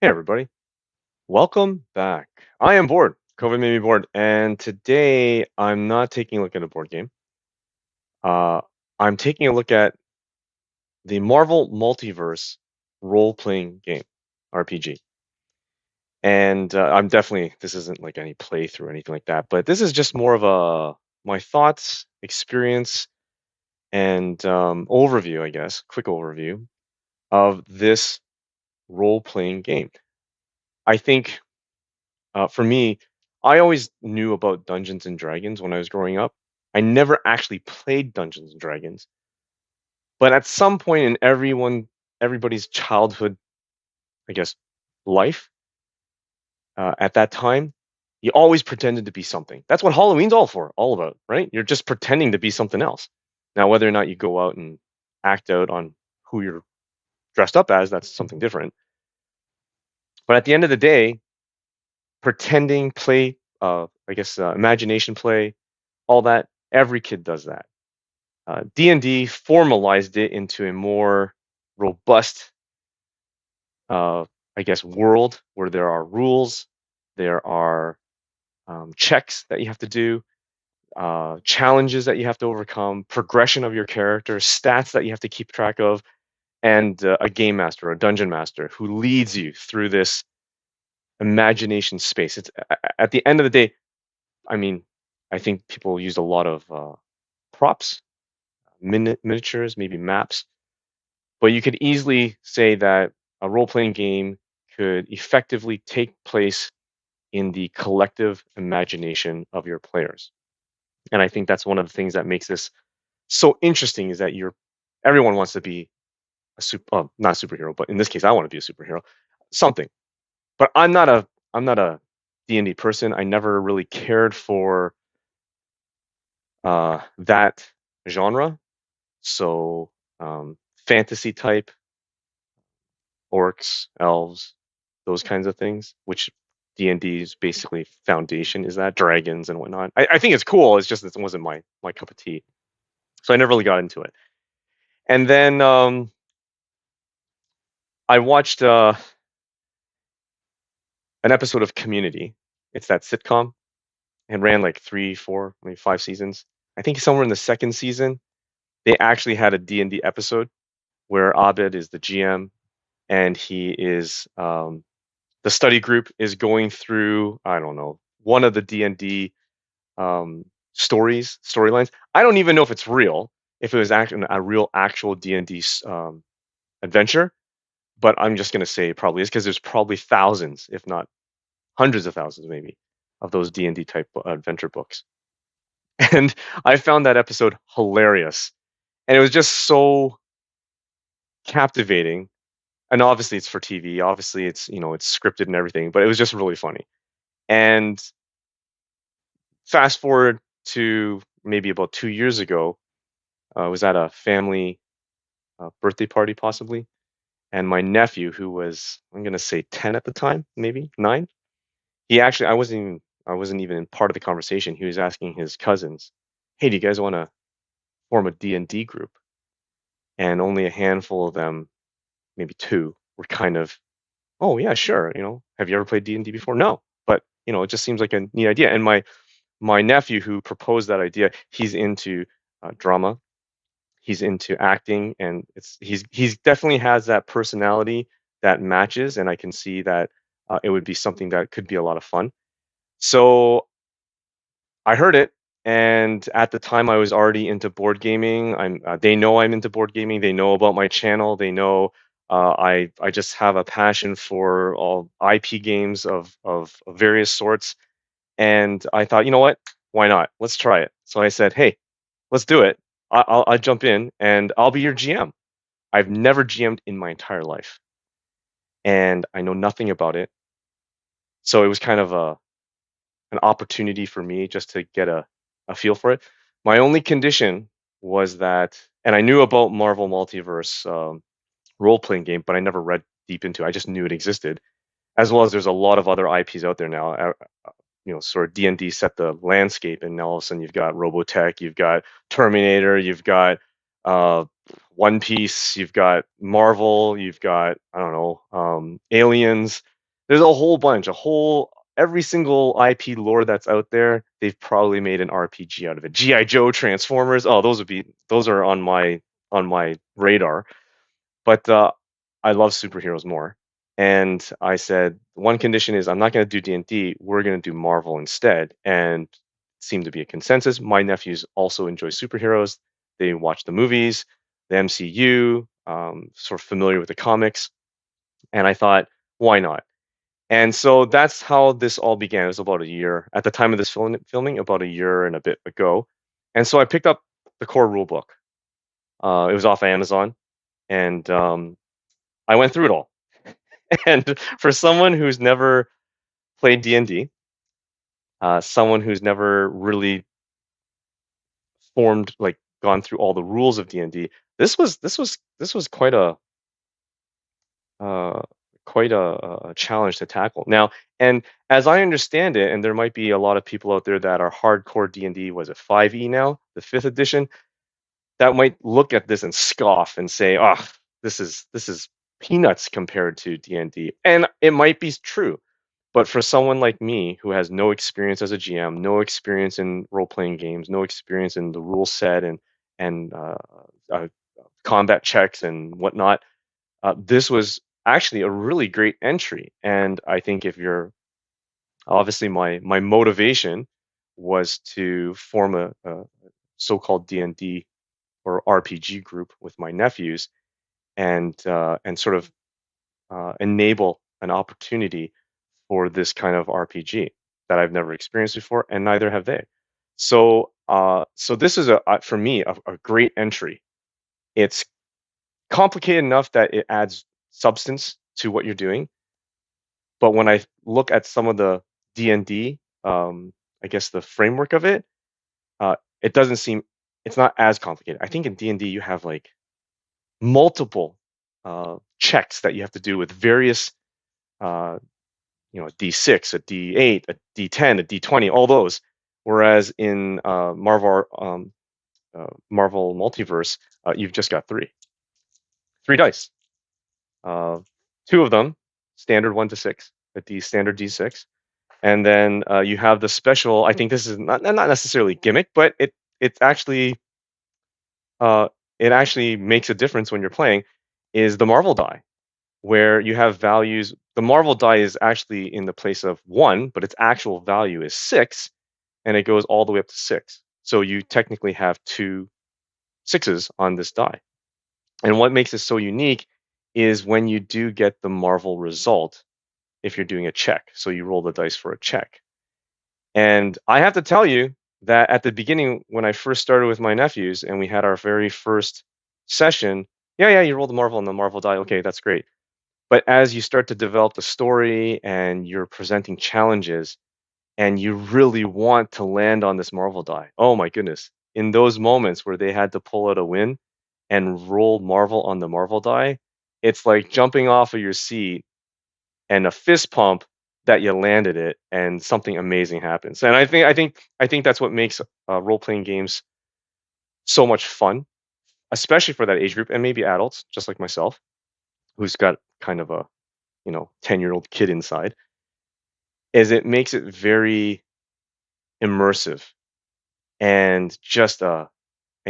Hey everybody, welcome back. I am bored. COVID made me bored, and today I'm not taking a look at a board game. Uh, I'm taking a look at the Marvel Multiverse role-playing game, RPG. And I'm definitely this isn't like any playthrough or anything like that, but this is just more of a my thoughts, experience, and overview, I guess, quick overview of this role-playing game. I think for me, I always knew about Dungeons and Dragons when I was growing up. I never actually played Dungeons and Dragons, but at some point in everybody's childhood, I guess, life at that time, you always pretended to be something. That's what Halloween's all about, right? You're just pretending to be something else. Now, whether or not you go out and act out on who you're dressed up as, that's something different. But at the end of the day, pretending, play, I guess, imagination play, all that, every kid does that. D&D formalized it into a more robust, I guess, world where there are rules, there are checks that you have to do, challenges that you have to overcome, progression of your character, stats that you have to keep track of, and a game master, a dungeon master, who leads you through this imagination space. It's at the end of the day. I mean, I think people used a lot of props, miniatures, maybe maps. But you could easily say that a role playing game could effectively take place in the collective imagination of your players. And I think that's one of the things that makes this so interesting is that everyone wants to be a not a superhero, but in this case I want to be a superhero, something. But I'm not a D&D person. I never really cared for that genre. So fantasy type orcs, elves, those kinds of things, which D&D's basically foundation is that dragons and whatnot. I think it's cool. It's just it wasn't my cup of tea, so I never really got into it. And then I watched an episode of Community. It's that sitcom and ran like three, four, maybe five seasons. I think somewhere in the second season they actually had a D&D episode where Abed is the GM and he is the study group is going through I don't know one of the D&D storylines. I don't even know if it's real, if it was actually a real actual D&D adventure, but I'm just gonna say it probably is because there's probably thousands, if not hundreds of thousands, maybe, of those D&D type adventure books. And I found that episode hilarious, and it was just so captivating. And obviously, it's for TV. Obviously, it's scripted and everything, but it was just really funny. And fast forward to maybe about 2 years ago, I was at a family birthday party, possibly, and my nephew, who was I'm gonna say 10 at the time, maybe 9, he actually I wasn't even in part of the conversation. He was asking his cousins, "Hey, do you guys want to form a D&D group?" And only a handful of them, maybe two, were kind of, "Oh yeah, sure. Have you ever played D&D before?" No, but it just seems like a neat idea. And my nephew who proposed that idea, he's into drama, he's into acting, and he's definitely has that personality that matches, and I can see that it would be something that could be a lot of fun. So I heard it, and at the time I was already into board gaming. They know I'm into board gaming. They know about my channel. They know I just have a passion for all IP games of various sorts. And I thought, you know what? Why not? Let's try it. So I said, hey, let's do it. I'll jump in and I'll be your GM. I've never GM'd in my entire life, and I know nothing about it. So it was kind of an opportunity for me just to get a feel for it. My only condition was that, and I knew about Marvel Multiverse role playing game, but I never read deep into it. I just knew it existed, as well as there's a lot of other IPs out there now. Sort of D&D set the landscape, and now all of a sudden you've got Robotech, you've got Terminator, you've got uh, One Piece, you've got Marvel, you've got I don't know Aliens. There's a whole bunch, a whole every single IP lore that's out there, they've probably made an RPG out of it. GI Joe, Transformers, oh, those are on my radar. But I love superheroes more. And I said, one condition is I'm not going to do D&D. We're going to do Marvel instead. And seemed to be a consensus. My nephews also enjoy superheroes. They watch the movies, the MCU, sort of familiar with the comics. And I thought, why not? And so that's how this all began. It was about a year at the time of this filming, about a year and a bit ago. And so I picked up the core rule book. It was off Amazon, and I went through it all. And for someone who's never played D&D, someone who's never really formed like gone through all the rules of D&D, this was uh, quite a challenge to tackle. Now, and as I understand it, and there might be a lot of people out there that are hardcore D&D. Was it 5e now, the fifth edition? That might look at this and scoff and say, "Oh, this is peanuts compared to D&D," and it might be true. But for someone like me who has no experience as a GM, no experience in role-playing games, no experience in the rule set and uh, combat checks and whatnot, this was actually a really great entry. And I think if you're obviously my motivation was to form a so-called D&D or RPG group with my nephews and sort of enable an opportunity for this kind of RPG that I've never experienced before, and neither have they. So this is for me a great entry. It's complicated enough that it adds substance to what you're doing, but when I look at some of the D&D, I guess the framework of it, it doesn't seem it's not as complicated. I think in D&D you have like multiple checks that you have to do with various uh, a D6, a D8, a D10, a D20, all those. Whereas in Marvel Multiverse, you've just got three dice. Uh, Two of them, standard 1 to 6, standard D6, and then you have the special. I think this is not necessarily gimmick, but it actually uh, it actually makes a difference when you're playing. Is the Marvel die, where you have values. The Marvel die is actually in the place of 1, but its actual value is 6, and it goes all the way up to 6. So you technically have two sixes on this die. And what makes it so unique is when you do get the Marvel result, if you're doing a check. So you roll the dice for a check. And I have to tell you that at the beginning, when I first started with my nephews and we had our very first session, yeah, you roll the Marvel and the Marvel die. Okay, that's great. But as you start to develop the story and you're presenting challenges and you really want to land on this Marvel die, oh my goodness. In those moments where they had to pull out a win and roll Marvel on the Marvel die, it's like jumping off of your seat and a fist pump that you landed it and something amazing happens. And I think that's what makes role-playing games so much fun, especially for that age group and maybe adults just like myself who's got kind of a 10-year-old kid inside, is it makes it very immersive and just and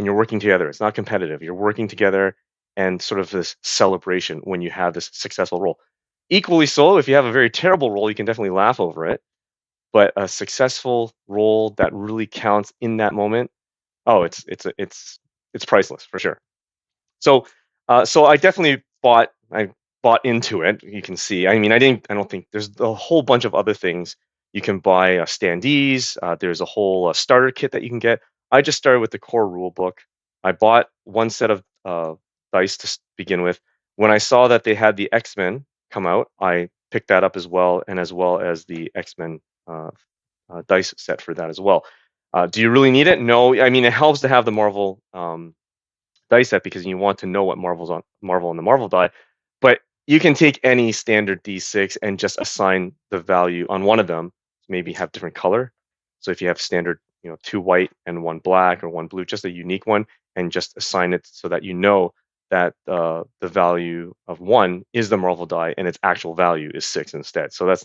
you're working together. It's not competitive. You're working together and sort of this celebration when you have this successful role. Equally so, if you have a very terrible role, you can definitely laugh over it. But a successful role that really counts in that moment, oh, it's priceless for sure. So I definitely bought into it. You can see. I mean, I don't think there's a whole bunch of other things you can buy. Standees. There's a whole starter kit that you can get. I just started with the core rule book. I bought one set of dice to begin with. When I saw that they had the X-Men come out, I picked that up as well, and as well as the X-Men uh, dice set for that as well. Do you really need it? No. I mean, it helps to have the Marvel dice set because you want to know what Marvel's on Marvel and the Marvel die. But you can take any standard D6 and just assign the value on one of them, maybe have different color. So if you have standard, 2 white and 1 black or 1 blue, just a unique one, and just assign it so that you know that the value of 1 is the Marvel die and its actual value is 6 instead. So this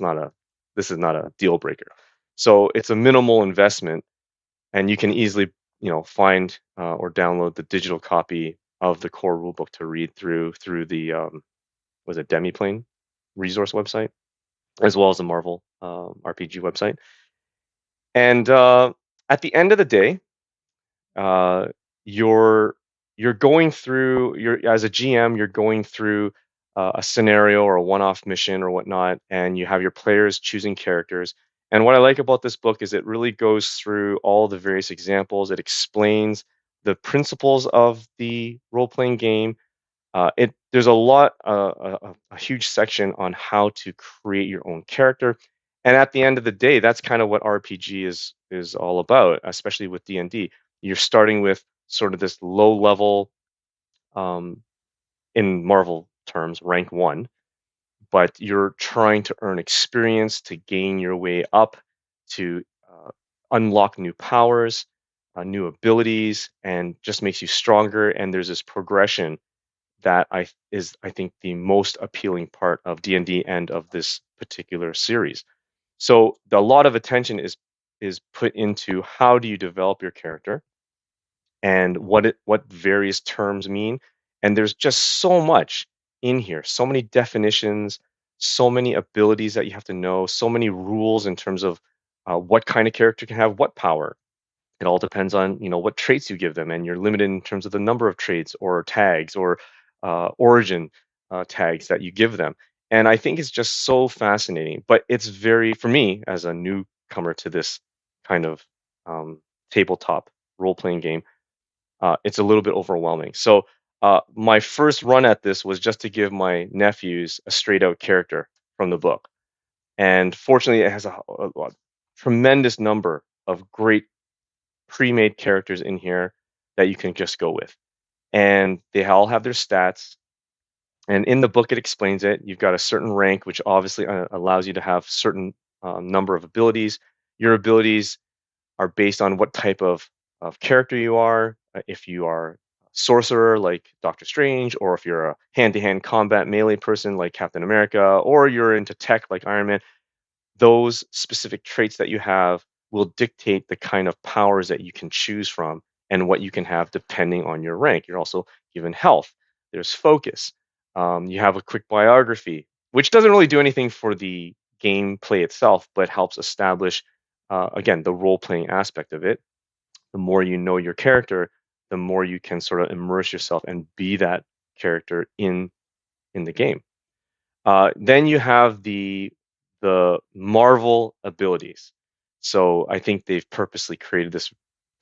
is not a deal breaker. So it's a minimal investment, and you can easily, find or download the digital copy of the core rulebook to read through the was it Demiplane resource website, as well as the Marvel RPG website. And at the end of the day, uh, you're you're going through you're as a GM, you're going through a scenario or a one-off mission or whatnot, and you have your players choosing characters. And what I like about this book is it really goes through all the various examples. It explains the principles of the role-playing game. It There's a lot, a huge section on how to create your own character, and at the end of the day, that's kind of what RPG is all about, especially with D&D. You're starting with sort of this low level, um, in Marvel terms, rank 1, but you're trying to earn experience to gain your way up to unlock new powers, new abilities, and just makes you stronger. And there's this progression that I think the most appealing part of D&D and of this particular series. So a lot of attention is put into how do you develop your character and what various terms mean. And there's just so much in here, so many definitions, so many abilities that you have to know, so many rules in terms of what kind of character can have what power. It all depends on, what traits you give them, and you're limited in terms of the number of traits or tags or origin tags that you give them. And I think it's just so fascinating. But it's very, for me as a newcomer to this kind of tabletop role playing game, it's a little bit overwhelming. So my first run at this was just to give my nephews a straight out character from the book. And fortunately, it has a tremendous number of great pre-made characters in here that you can just go with. And they all have their stats. And in the book, it explains it. You've got a certain rank, which obviously allows you to have certain number of abilities. Your abilities are based on what type of character you are. If you are a sorcerer like Doctor Strange, or if you're a hand-to-hand combat melee person like Captain America, or you're into tech like Iron Man, those specific traits that you have will dictate the kind of powers that you can choose from and what you can have depending on your rank. You're also given health, there's focus, you have a quick biography, which doesn't really do anything for the gameplay itself, but helps establish, again, the role playing aspect of it. The more you know your character, the more you can sort of immerse yourself and be that character in the game. Then you have the Marvel abilities. So I think they've purposely created this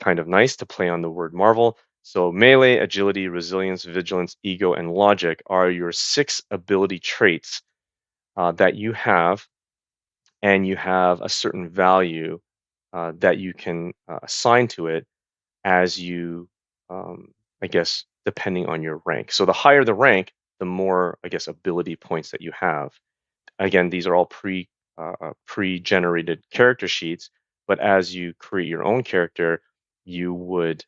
kind of nice to play on the word Marvel. So melee, agility, resilience, vigilance, ego, and logic are your 6 ability traits that you have, and you have a certain value that you can assign to it as you, I guess, depending on your rank. So the higher the rank, the more, I guess, ability points that you have. Again, these are all pre-generated character sheets, but as you create your own character, you would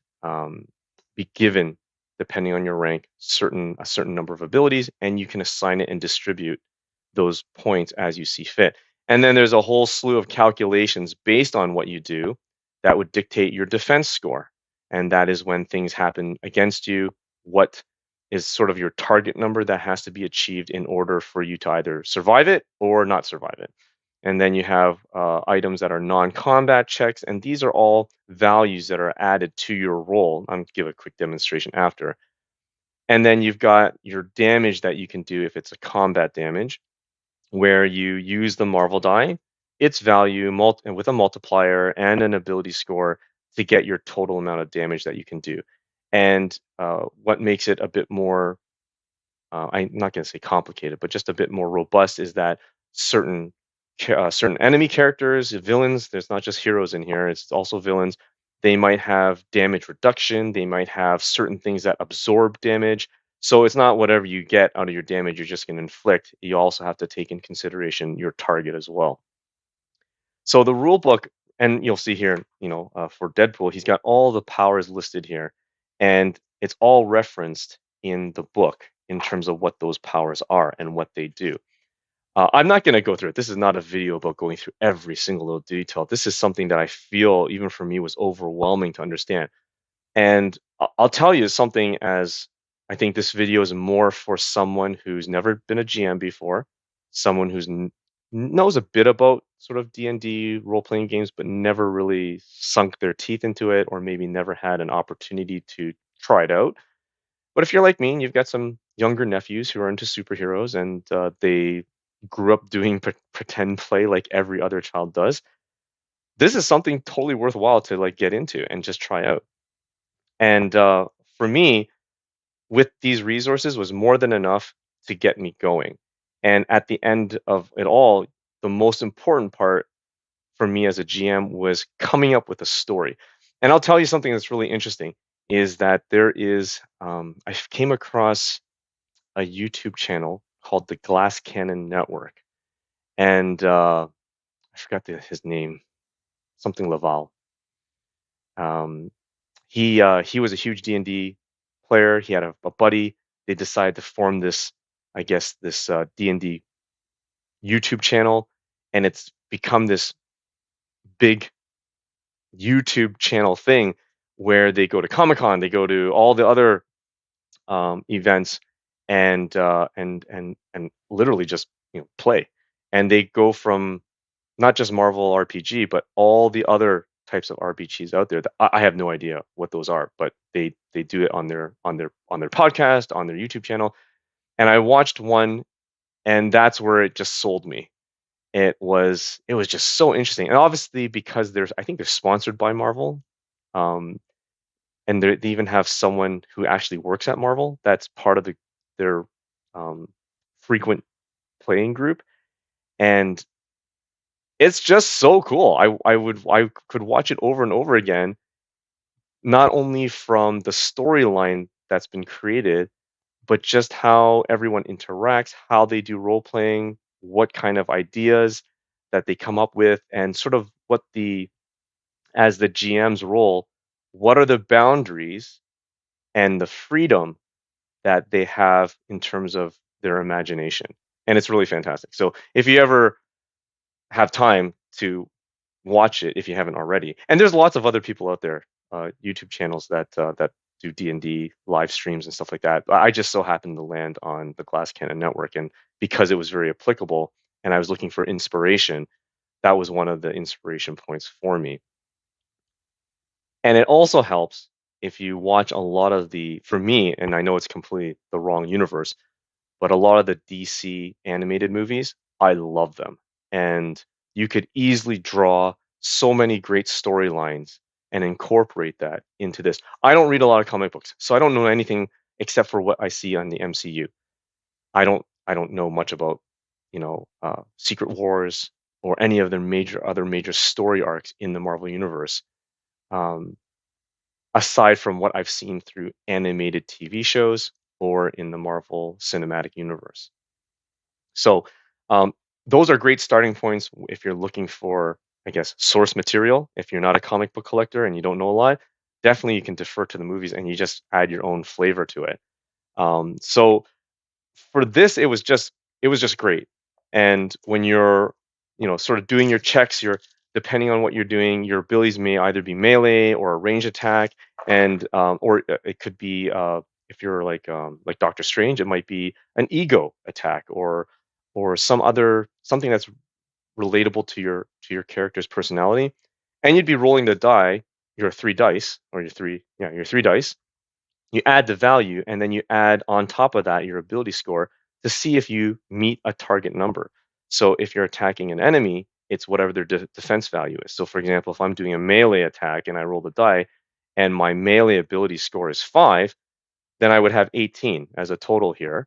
be given, depending on your rank, a certain number of abilities, and you can assign it and distribute those points as you see fit. And then there's a whole slew of calculations based on what you do that would dictate your defense score. And that is when things happen against you, what is sort of your target number that has to be achieved in order for you to either survive it or not survive it. And then you have items that are non-combat checks, and these are all values that are added to your roll. I'm gonna give a quick demonstration after. And then you've got your damage that you can do if it's a combat damage, where you use the Marvel die, its value with a multiplier and an ability score to get your total amount of damage that you can do. And what makes it a bit more, I'm not going to say complicated, but just a bit more robust, is that certain certain enemy characters, villains. There's not just heroes in here; it's also villains. They might have damage reduction. They might have certain things that absorb damage. So it's not whatever you get out of your damage you're just going to inflict. You also have to take in consideration your target as well. So the rule book, and you'll see here, for Deadpool, he's got all the powers listed here, and it's all referenced in the book in terms of what those powers are and what they do. I'm not going to go through it. This is not a video about going through every single little detail. This is something that I feel, even for me, was overwhelming to understand. And I'll tell you something, as I think this video is more for someone who's never been a GM before, someone who's knows a bit about sort of D&D role-playing games, but never really sunk their teeth into it, or maybe never had an opportunity to try it out. But if you're like me and you've got some younger nephews who are into superheroes and they grew up doing pretend play like every other child does, this is something totally worthwhile to like get into and just try out. And for me, with these resources was more than enough to get me going. And at the end of it all, the most important part for me as a GM was coming up with a story. And I'll tell you something that's really interesting is that there is, I came across a YouTube channel called the Glass Cannon Network. And I forgot his name, something Laval. Um, he was a huge D&D player. He had a buddy. They decided to form this, I guess, this D&D YouTube channel, and it's become this big YouTube channel thing where they go to Comic Con, they go to all the other events, and literally just play, and they go from not just Marvel RPG, but all the other types of RPGs out there. That I have no idea what those are, but they do it on their podcast, on their YouTube channel. And I watched one, and that's where it just sold me. It was just so interesting, and obviously because I think they're sponsored by Marvel, um, and they even have someone who actually works at Marvel that's part of their um, frequent playing group, and it's just so cool. I could watch it over and over again, not only from the storyline that's been created, but just how everyone interacts, how they do role playing, what kind of ideas that they come up with, and sort of what as the GM's role, what are the boundaries and the freedom that they have in terms of their imagination. And it's really fantastic. So if you ever have time to watch it, if you haven't already, and there's lots of other people out there, YouTube channels that do D&D live streams and stuff like that. But I just so happened to land on the Glass Cannon Network, and because it was very applicable, and I was looking for inspiration, that was one of the inspiration points for me. And it also helps if you watch a lot of for me, and I know it's completely the wrong universe, but a lot of the DC animated movies, I love them. And you could easily draw so many great storylines and incorporate that into this. I don't read a lot of comic books, so I don't know anything except for what I see on the MCU. I don't know much about, Secret Wars or any of the other major story arcs in the Marvel universe. Um, Aside from what I've seen through animated TV shows or in the Marvel Cinematic Universe. So um, those are great starting points if you're looking for, I guess, source material. If you're not a comic book collector and you don't know a lot, definitely you can defer to the movies and you just add your own flavor to it. So for this, it was just great. And when you're, sort of doing your checks, you're depending on what you're doing, your abilities may either be melee or a range attack, and or it could be if you're like Doctor Strange, it might be an ego attack or something that's relatable to your character's personality, and you'd be rolling the die, your three dice or your three dice, you add the value, and then you add on top of that your ability score to see if you meet a target number. So if you're attacking an enemy, it's whatever their defense value is. So for example, if I'm doing a melee attack and I roll the die and my melee ability score is 5, then I would have 18 as a total here.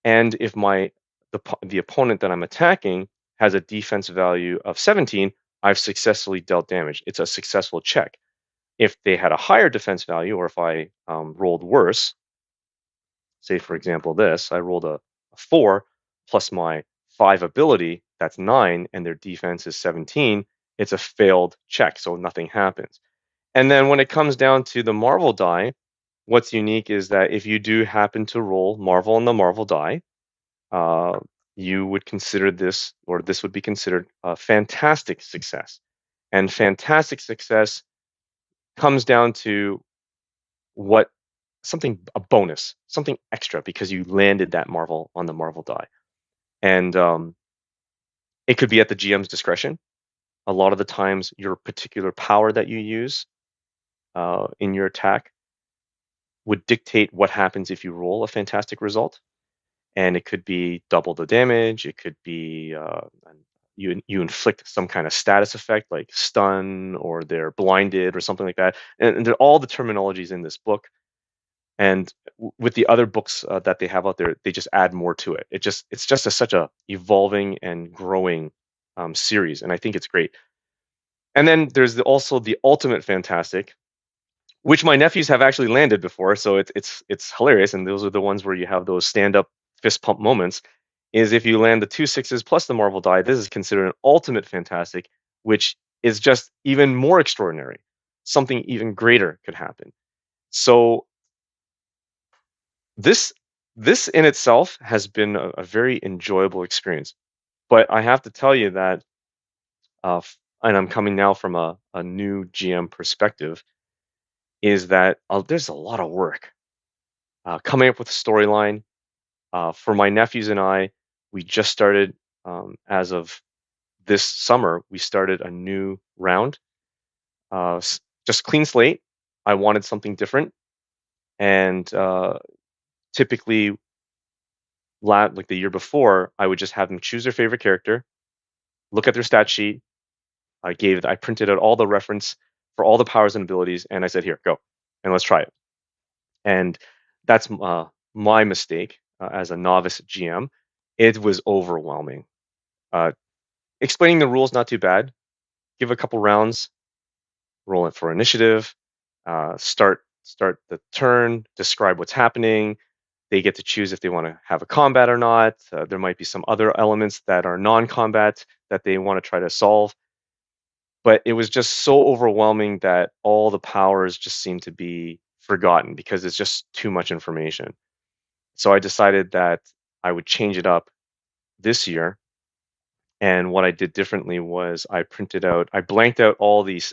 And if the opponent that I'm attacking has a defense value of 17, I've successfully dealt damage. It's a successful check. If they had a higher defense value, or if I rolled worse, say for example this, I rolled a 4 plus my 5 ability, that's 9, and their defense is 17, it's a failed check, so nothing happens. And then when it comes down to the Marvel die, what's unique is that if you do happen to roll Marvel on the Marvel die, uh, you would consider this, or this would be considered a fantastic success. And fantastic success comes down to what something a bonus, something extra because you landed that Marvel on the Marvel die. And it could be at the GM's discretion. A lot of the times, your particular power that you use in your attack would dictate what happens if you roll a fantastic result. And it could be double the damage. It could be you inflict some kind of status effect like stun, or they're blinded or something like that. And all the terminologies in this book. And with the other books that they have out there, they just add more to it. It's just such a evolving and growing series, and I think it's great. And then there's also the ultimate fantastic, which my nephews have actually landed before, so it's hilarious. And those are the ones where you have those stand up fist pump moments. Is if you land the two sixes plus the Marvel die, this is considered an ultimate fantastic, which is just even more extraordinary. Something even greater could happen. So this this in itself has been a very enjoyable experience. But I have to tell you that, and I'm coming now from a new GM perspective, is that there's a lot of work coming up with a storyline. For my nephews and I, we just started, as of this summer, we started a new round. Just clean slate. I wanted something different. And typically, like the year before, I would just have them choose their favorite character, look at their stat sheet. I printed out all the reference for all the powers and abilities, and I said, "Here, go, and let's try it." And that's my mistake as a novice GM. It was overwhelming. Uh, Explaining the rules not too bad. Give a couple rounds, roll it for initiative, start the turn, describe what's happening. They get to choose if they want to have a combat or not. There might be some other elements that are non-combat that they want to try to solve. But it was just so overwhelming that all the powers just seemed to be forgotten because it's just too much information. So I decided that I would change it up this year. And what I did differently was I blanked out all these.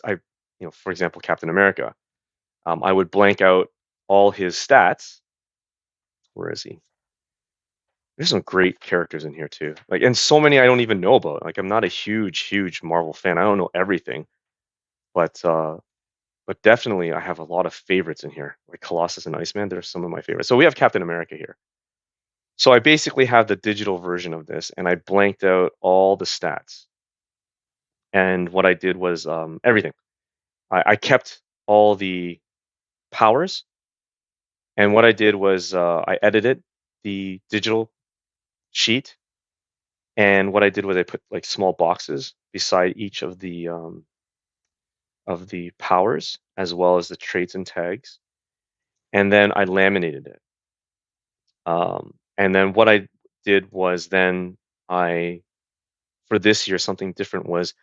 For example, Captain America. I would blank out all his stats. Where is he? There's some great characters in here too. Like, and so many I don't even know about. Like, I'm not a huge Marvel fan. I don't know everything, but definitely I have a lot of favorites in here. Like Colossus and Iceman, they're some of my favorites. So we have Captain America here. So I basically have the digital version of this, and I blanked out all the stats. And what I did was everything. I kept all the powers, and what I did was I edited the digital sheet. And what I did was I put like small boxes beside each of the powers, as well as the traits and tags, and then I laminated it. And then what I did was then I for this year, something different was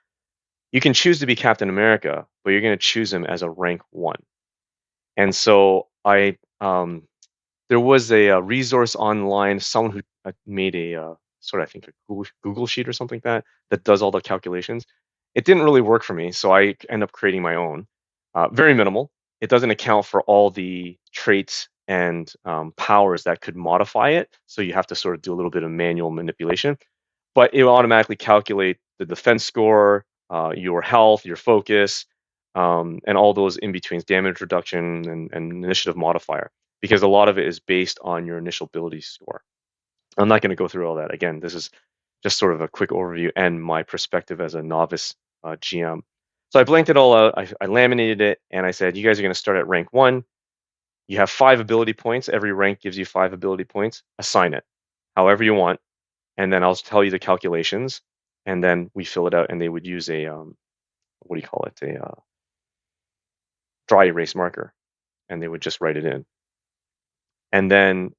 you can choose to be Captain America, but you're going to choose him as a rank one. And so there was a resource online, someone who made a sort of, I think, a Google sheet or something like that does all the calculations. It didn't really work for me, so I end up creating my own. Very minimal. It doesn't account for all the traits and powers that could modify it, so you have to sort of do a little bit of manual manipulation. But it will automatically calculate the defense score, your health, your focus, and all those in betweens, damage reduction and initiative modifier, because a lot of it is based on your initial ability score. I'm not going to go through all that. Again, this is just sort of a quick overview and my perspective as a novice GM. So I blanked it all out. I laminated it, and I said, you guys are going to start at rank one. You have 5 ability points. Every rank gives you 5 ability points. Assign it however you want, and then I'll tell you the calculations, and then we fill it out. And they would use a what do you call it? A dry erase marker, and they would just write it in. And then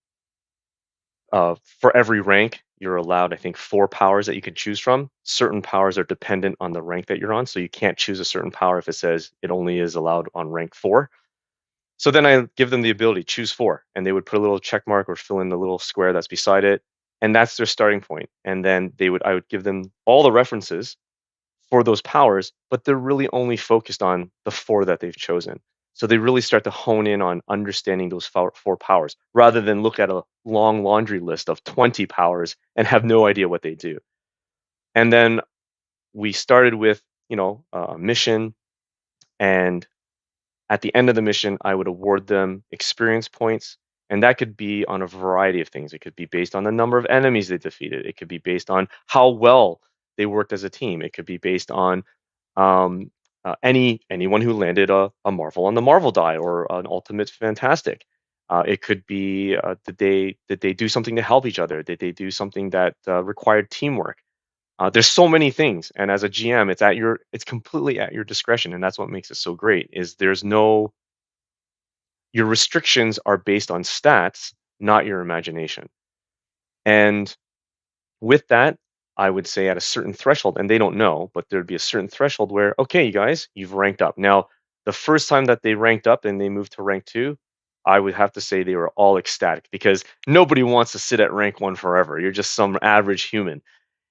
for every rank, you're allowed, I think, 4 powers that you can choose from. Certain powers are dependent on the rank that you're on, so you can't choose a certain power if it says it only is allowed on rank 4. So then I give them the ability, choose four, and they would put a little check mark or fill in the little square that's beside it, and that's their starting point. And then I would give them all the references for those powers, but they're really only focused on the four that they've chosen. So they really start to hone in on understanding those four powers rather than look at a long laundry list of 20 powers and have no idea what they do. And then we started with, a mission, and at the end of the mission, I would award them experience points, and that could be on a variety of things. It could be based on the number of enemies they defeated. It could be based on how well they worked as a team. It could be based on anyone who landed a Marvel on the Marvel die or an Ultimate Fantastic. It could be did they do something to help each other? Did they do something that required teamwork? There's so many things, and as a GM, it's completely at your discretion, and that's what makes it so great. Is there's no Your restrictions are based on stats, not your imagination. And with that, I would say at a certain threshold, and they don't know, but there'd be a certain threshold where, okay, you guys, you've ranked up. Now, the first time that they ranked up and they moved to rank two, I would have to say they were all ecstatic because nobody wants to sit at rank one forever. You're just some average human.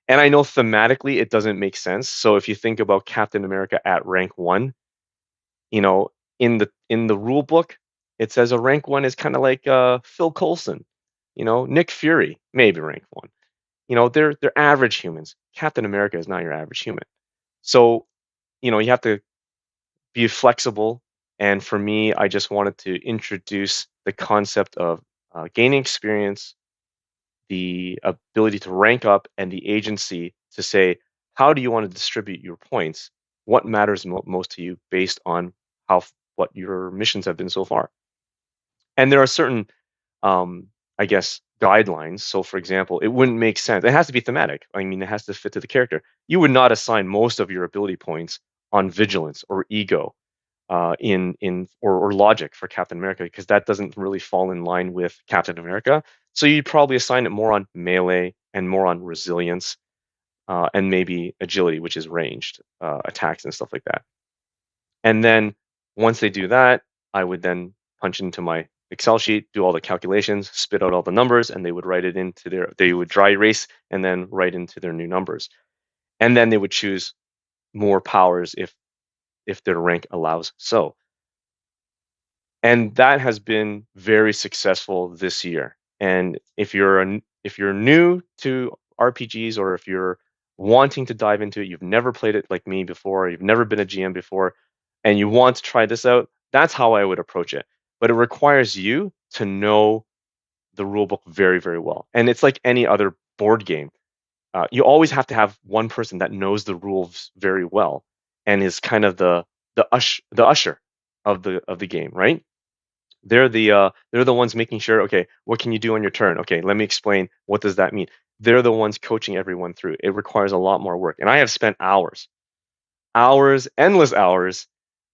And I know thematically it doesn't make sense. So if you think about Captain America at rank one, you know, in the rule book, it says a rank one is kind of like Phil Coulson, Nick Fury, maybe rank one. They're average humans. Captain America is not your average human. So, you have to be flexible. And for me, I just wanted to introduce the concept of gaining experience, the ability to rank up, and the agency to say, how do you want to distribute your points? What matters most to you based on what your missions have been so far? And there are certain, I guess, guidelines. So, for example, it wouldn't make sense. It has to be thematic. I mean, it has to fit to the character. You would not assign most of your ability points on vigilance or ego, or logic for Captain America because that doesn't really fall in line with Captain America. So you'd probably assign it more on melee and more on resilience, and maybe agility, which is ranged attacks and stuff like that. And then once they do that, I would then punch into my Excel sheet, do all the calculations, spit out all the numbers, and they would write it they would dry erase and then write into their new numbers. And then they would choose more powers if their rank allows so. And that has been very successful this year. And if you're new to RPGs, or if you're wanting to dive into it, you've never played it like me before, you've never been a GM before, and you want to try this out, that's how I would approach it. But it requires you to know the rule book very, very well. And it's like any other board game. You always have to have one person that knows the rules very well and is kind of the usher of the game, right? They're the ones making sure, okay, what can you do on your turn? Okay, let me explain what does that mean. They're the ones coaching everyone through. It requires a lot more work. And I have spent hours, endless hours,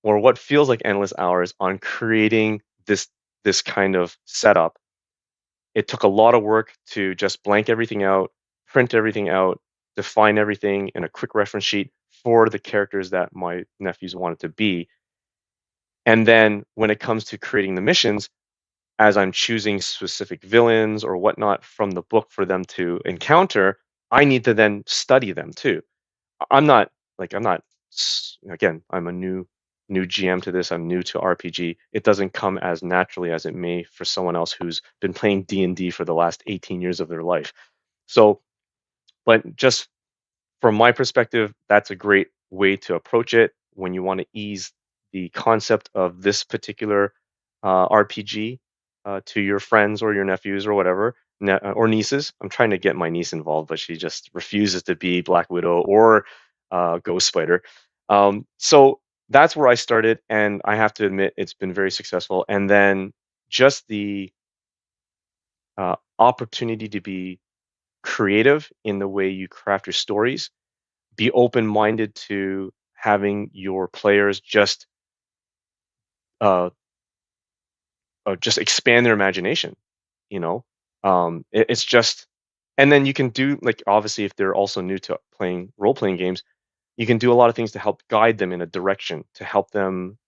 or what feels like endless hours on creating this kind of setup. It took a lot of work to just blank everything out, print everything out, define everything in a quick reference sheet for the characters that my nephews wanted to be. And then when it comes to creating the missions, as I'm choosing specific villains or whatnot from the book for them to encounter, I need to then study them too. I'm not, again, I'm a new GM to this. I'm new to RPG. It doesn't come as naturally as it may for someone else who's been playing D&D for the last 18 years of their life. So, but just from my perspective, that's a great way to approach it when you want to ease the concept of this particular RPG to your friends or your nephews or whatever, or nieces. I'm trying to get my niece involved, but she just refuses to be Black Widow or Ghost Spider. So that's where I started, and I have to admit it's been very successful. And then just the opportunity to be creative in the way you craft your stories, be open-minded to having your players uh, just expand their imagination. You know, it's just, and then you can do, like, obviously if they're also new to playing role-playing games, you can do a lot of things to help guide them in a direction to help them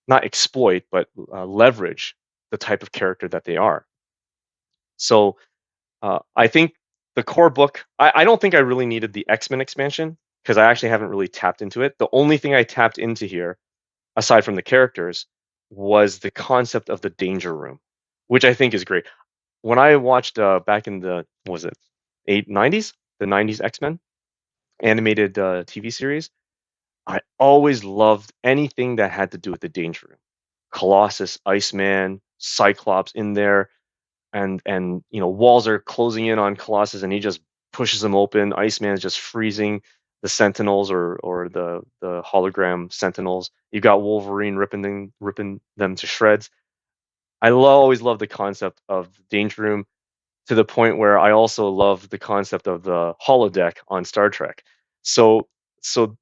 not exploit, but leverage the type of character that they are. So I think the core book, I don't think I really needed the X-Men expansion because I actually haven't really tapped into it. The only thing I tapped into here, aside from the characters, was the concept of the danger room, which I think is great. When I watched back in the, what was it, eight nineties, the '90s X-Men animated TV series, I always loved anything that had to do with the danger room. Colossus, Iceman, Cyclops in there, and walls are closing in on Colossus, and he just pushes them open. Iceman's just freezing the Sentinels or the hologram Sentinels. You got Wolverine ripping them to shreds. Always love the concept of the Danger Room, to the point where I also love the concept of the holodeck on Star Trek. So so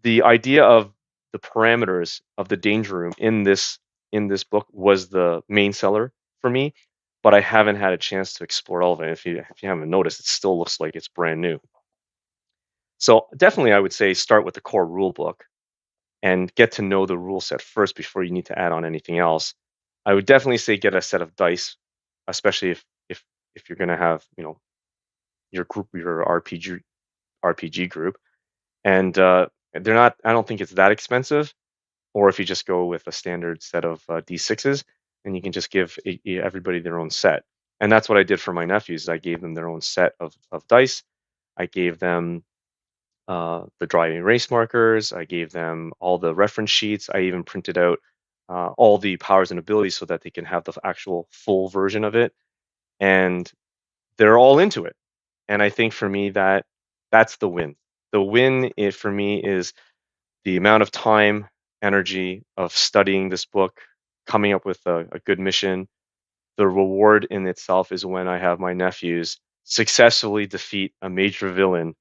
the idea of the parameters of the danger room in this book was the main seller for me, but I haven't had a chance to explore all of it. If you haven't noticed, it still looks like it's brand new. So definitely I would say start with the core rule book and get to know the rule set first before you need to add on anything else. I would definitely say get a set of dice, especially if you're going to have, your group, your RPG group, and they're not. I don't think it's that expensive. Or if you just go with a standard set of D6s, and you can just give everybody their own set. And that's what I did for my nephews. I gave them their own set of dice. I gave them the dry erase markers. I gave them all the reference sheets. I even printed out all the powers and abilities so that they can have the actual full version of it. And they're all into it. And I think for me that's the win. The win for me is the amount of time, energy of studying this book, coming up with a good mission. The reward in itself is when I have my nephews successfully defeat a major villain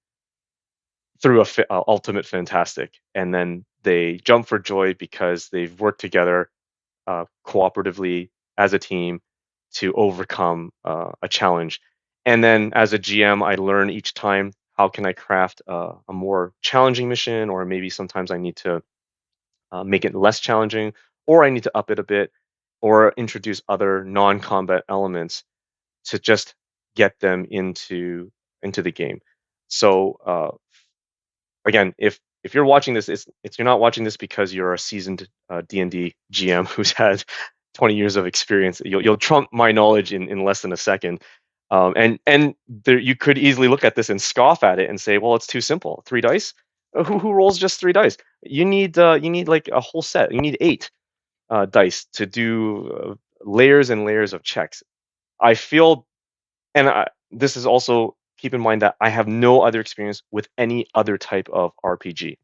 through a ultimate fantastic, and then they jump for joy because they've worked together cooperatively as a team to overcome a challenge. And then as a GM, I learn each time how can I craft a more challenging mission, or maybe sometimes I need to make it less challenging, or I need to up it a bit, or introduce other non-combat elements to just get them into the game. So again, if you're watching this, it's you're not watching this because you're a seasoned D&D GM who's had 20 years of experience. You'll trump my knowledge in less than a second. And there, you could easily look at this and scoff at it and say, well, it's too simple. Three dice. Who rolls just three dice? You need like a whole set. You need eight dice to do layers and layers of checks. I feel, and this is also, keep in mind that I have no other experience with any other type of RPG.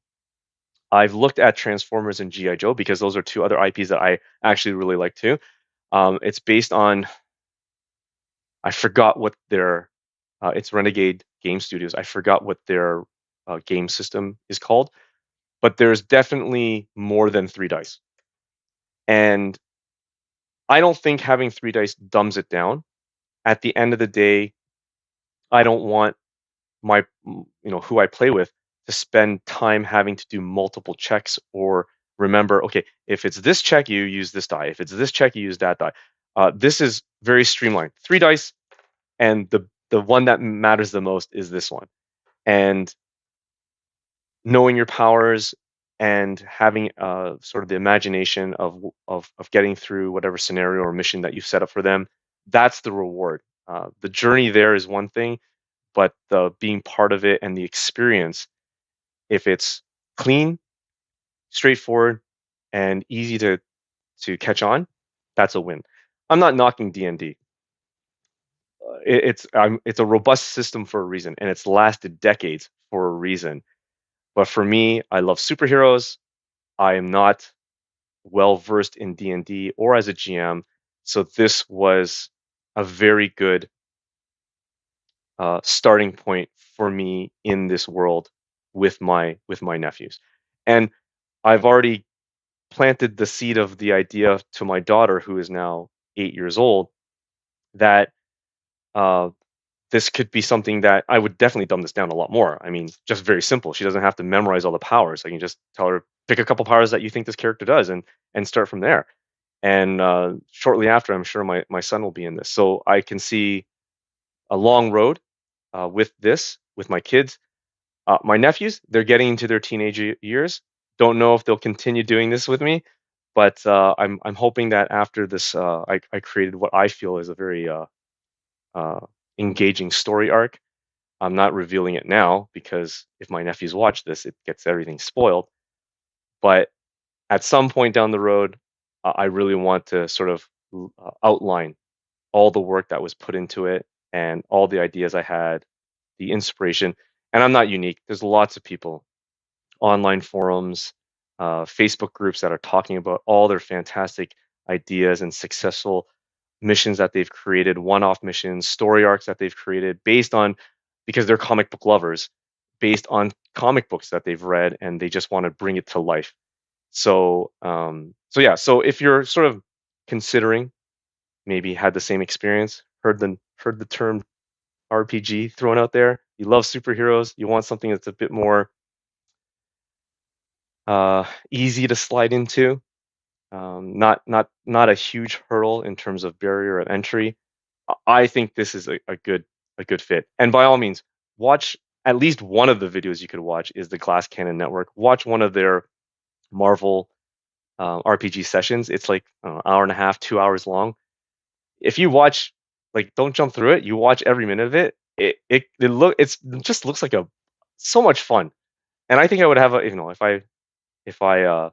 I've looked at Transformers and GI Joe because those are two other IPs that I actually really like too. It's based on, I forgot what their it's Renegade Game Studios. I forgot what their game system is called, but there's definitely more than three dice. And I don't think having three dice dumbs it down. At the end of the day, I don't want who I play with to spend time having to do multiple checks or remember, okay, if it's this check, you use this die. If it's this check, you use that die. This is very streamlined. Three dice, and the one that matters the most is this one. And knowing your powers and having sort of the imagination of getting through whatever scenario or mission that you've set up for them, that's the reward. The journey there is one thing, but the being part of it and the experience, if it's clean, straightforward, and easy to catch on, that's a win. I'm not knocking D&D. It's a robust system for a reason, and it's lasted decades for a reason. But for me, I love superheroes. I am not well versed in D&D or as a GM, so this was a very good starting point for me in this world with my nephews. And I've already planted the seed of the idea to my daughter, who is now 8 years old, that uh, this could be something that I would definitely dumb this down a lot more. I mean, just very simple. She doesn't have to memorize all the powers. I can just tell her pick a couple powers that you think this character does, and start from there. And shortly after, I'm sure my son will be in this, so I can see a long road with this with my kids. My nephews, they're getting into their teenage years. Don't know if they'll continue doing this with me, but I'm hoping that after this, I created what I feel is a very uh, engaging story arc. I'm not revealing it now because if my nephews watch this, it gets everything spoiled. But at some point down the road, I really want to sort of outline all the work that was put into it and all the ideas I had, the inspiration. And I'm not unique. There's lots of people, online forums, Facebook groups that are talking about all their fantastic ideas and successful missions that they've created, one-off missions, story arcs that they've created based on because they're comic book lovers, based on comic books that they've read and they just want to bring it to life. So yeah, so if you're sort of considering, maybe had the same experience, heard the term RPG thrown out there, you love superheroes, you want something that's a bit more easy to slide into, not a huge hurdle in terms of barrier of entry. I think this is a good fit. And by all means, watch at least one of the videos you could watch is the Glass Cannon Network. Watch one of their Marvel RPG sessions. It's like I don't know, hour and a half, 2 hours long. If you watch, like, don't jump through it. You watch every minute of it. It just looks like a so much fun. And I think I would have a if I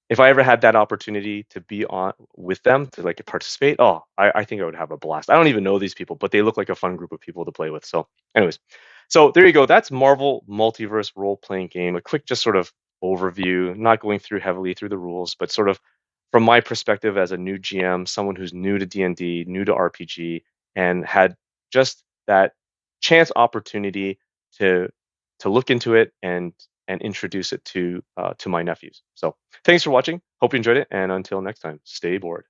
if I ever had that opportunity to be on with them to like participate, oh, I think I would have a blast. I don't even know these people, but they look like a fun group of people to play with. So, anyways, so there you go. That's Marvel Multiverse role playing game. A quick, just sort of overview, not going through heavily through the rules, but sort of from my perspective as a new GM, someone who's new to D&D, new to RPG, and had just that chance opportunity to look into it and introduce it to my nephews. So thanks for watching. Hope you enjoyed it. And until next time, stay bored.